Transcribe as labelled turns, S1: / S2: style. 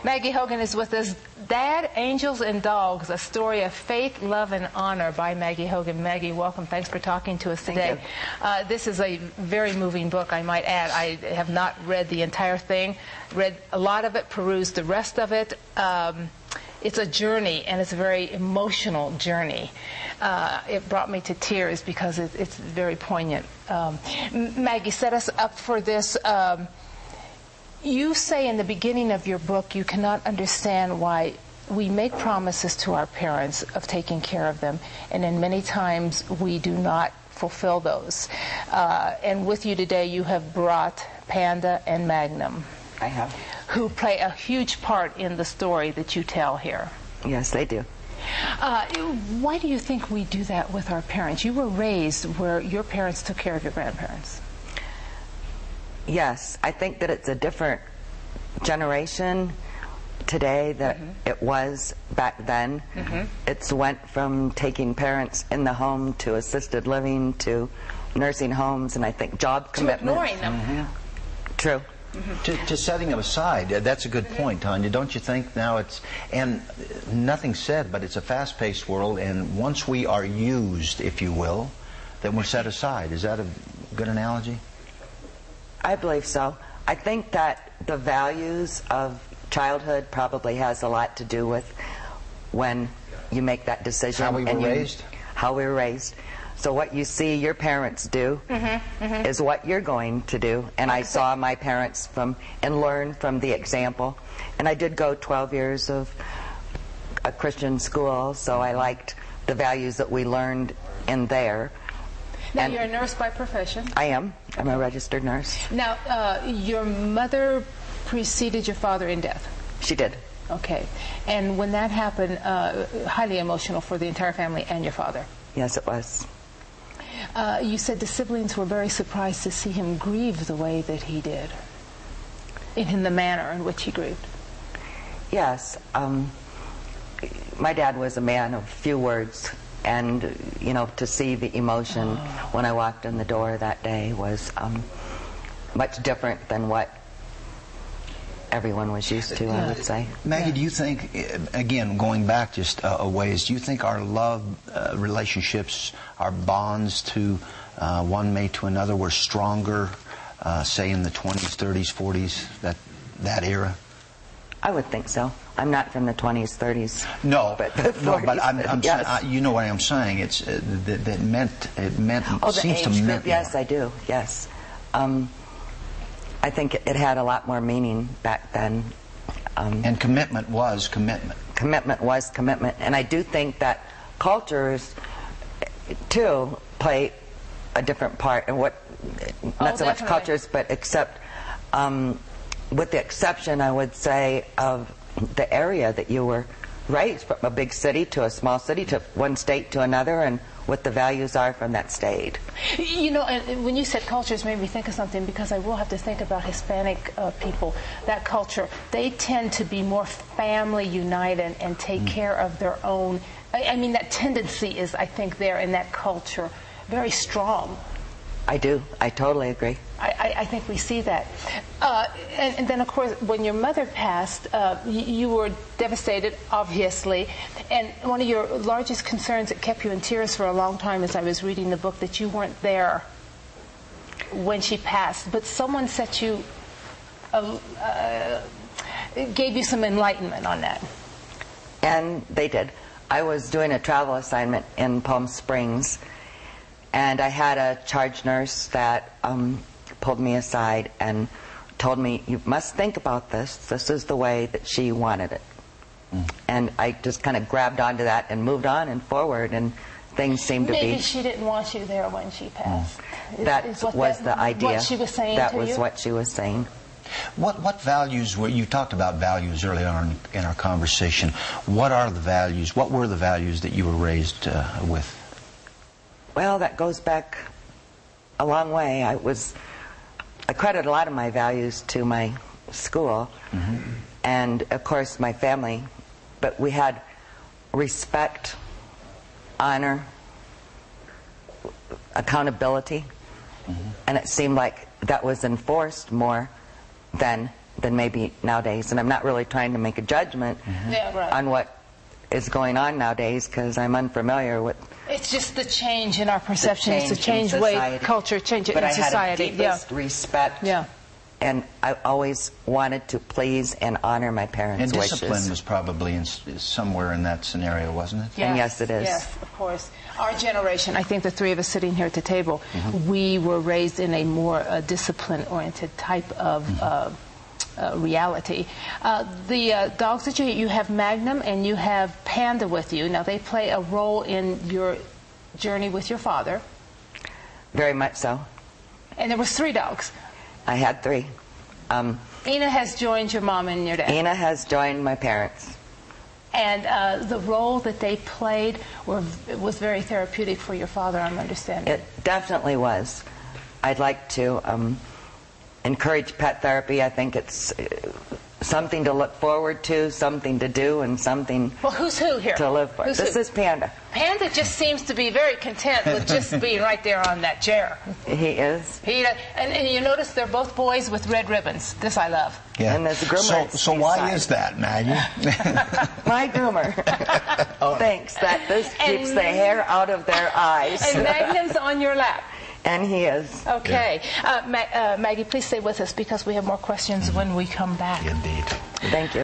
S1: Maggie Hogan is with us. Dad, Angels, and Dogs, a story of faith, love, and honor by Maggie Hogan. Maggie, welcome. Thanks for talking to us today. This is a very moving book, I might add. I have not read the entire thing, read a lot of it, perused the rest of it. It's a journey, and it's a very emotional journey. It brought me to tears because it's very poignant. Maggie, set us up for this. You say in the beginning of your book you cannot understand why we make promises to our parents of taking care of them, and in many times we do not fulfill those. And with you today you have brought Panda and Magnum.
S2: I have.
S1: Who play a huge part in the story that you tell here.
S2: Yes, they do.
S1: Why do you think we do that with our parents? You were raised where your parents took care of your grandparents.
S2: Yes, I think that it's a different generation today than it was back then. It's went from taking parents in the home to assisted living to nursing homes, and I think job commitments.
S1: To ignoring them.
S2: True.
S3: To setting them aside. That's a good point, Tanya. Don't you think now it's, and nothing said, but it's a fast-paced world, and once we are used, if you will, then we're set aside. Is that a good analogy?
S2: I believe so. I think that the values of childhood probably has a lot to do with when you make that decision.
S3: How we were raised?
S2: How we were raised. So what you see your parents do is what you're going to do. And I saw my parents and learned from the example. And I did go 12 years of a Christian school, so I liked the values that we learned in there.
S1: Now, you're a nurse by profession. I
S2: am. I'm a registered nurse.
S1: Now, your mother preceded your father in death.
S2: She did.
S1: Okay. And when that happened, highly emotional for the entire family and your father.
S2: Yes, it was.
S1: You said the siblings were very surprised to see him grieve the way that he did, in the manner in which he grieved.
S2: Yes. My dad was a man of few words. And, you know, to see the emotion when I walked in the door that day was much different than what everyone was used to, I would say.
S3: Maggie, do you think, again, going back just a ways, do you think our love relationships, our bonds to one mate to another were stronger, say, in the 20s, 30s, 40s, that era?
S2: I would think so. I'm not from the 20s, 30s.
S3: No,
S2: but
S3: I'm
S2: yes.
S3: you know what I'm saying. It's that meant
S2: oh,
S3: seems to mean.
S2: Yes, I do. Yes, I think it had a lot more meaning back then.
S3: And commitment was commitment.
S2: Commitment was commitment, and I do think that cultures too play a different part. And not so much cultures, but except. With the exception, I would say, of the area that you were raised, from a big city to a small city to one state to another, and what the values are from that state.
S1: You know, and when you said cultures, made me think of something, because I will have to think about Hispanic people. That culture, they tend to be more family united and take care of their own. I mean, that tendency is, I think, there in that culture, very strong.
S2: I do. I totally agree.
S1: I think we see that. And then, of course, when your mother passed, you were devastated, obviously. And one of your largest concerns that kept you in tears for a long time as I was reading the book, that you weren't there when she passed. But someone set you, gave you some enlightenment on that.
S2: And they did. I was doing a travel assignment in Palm Springs, and I had a charge nurse that pulled me aside and told me, you must think about this. This is the way that she wanted it. And I just kind of grabbed onto that and moved on and forward, and things seemed to be...
S1: Maybe she didn't want you there when she passed.
S2: That was the idea.
S1: What she was saying
S2: that
S1: to
S2: was
S1: you?
S2: what she was saying.
S3: What values were, you talked about values earlier on in our conversation. What are the values? What were the values that you were raised with?
S2: Well, that goes back a long way. I credit a lot of my values to my school and, of course, my family. But we had respect, honor, accountability, and it seemed like that was enforced more than than maybe nowadays. And I'm not really trying to make a judgment on what is going on nowadays, because I'm unfamiliar with.
S1: It's just the change in our perception. It's a change
S2: in
S1: way culture change in society.
S2: But I had the deepest respect. And I always wanted to please and honor my parents' wishes.
S3: And discipline was probably somewhere in that scenario, wasn't it?
S2: And yes, it is.
S1: Yes, of course. Our generation, I think the three of us sitting here at the table, we were raised in a more discipline-oriented type of reality. The dogs that you have Magnum and you have Panda with you. Now, they play a role in your journey with your father.
S2: Very much so.
S1: And there was 3 dogs.
S2: I had 3.
S1: Ina has joined your mom and your dad.
S2: Ina has joined my parents.
S1: And the role that they played was very therapeutic for your father, I'm understanding.
S2: It definitely was. I'd like to encourage pet therapy. I think it's something to look forward to, something to do, and something
S1: who's who here?
S2: To live for. This is Panda.
S1: Panda just seems to be very content with just being right there on that chair.
S2: He is.
S1: And you notice they're both boys with red ribbons. This I love.
S3: Yeah.
S2: And there's a groomer.
S3: So why is that, Maggie?
S2: My groomer thinks that this keeps the hair out of their eyes.
S1: And Magnum's on your lap.
S2: And he is.
S1: Okay. Maggie, please stay with us because we have more questions when we come back.
S3: Indeed.
S2: Thank you.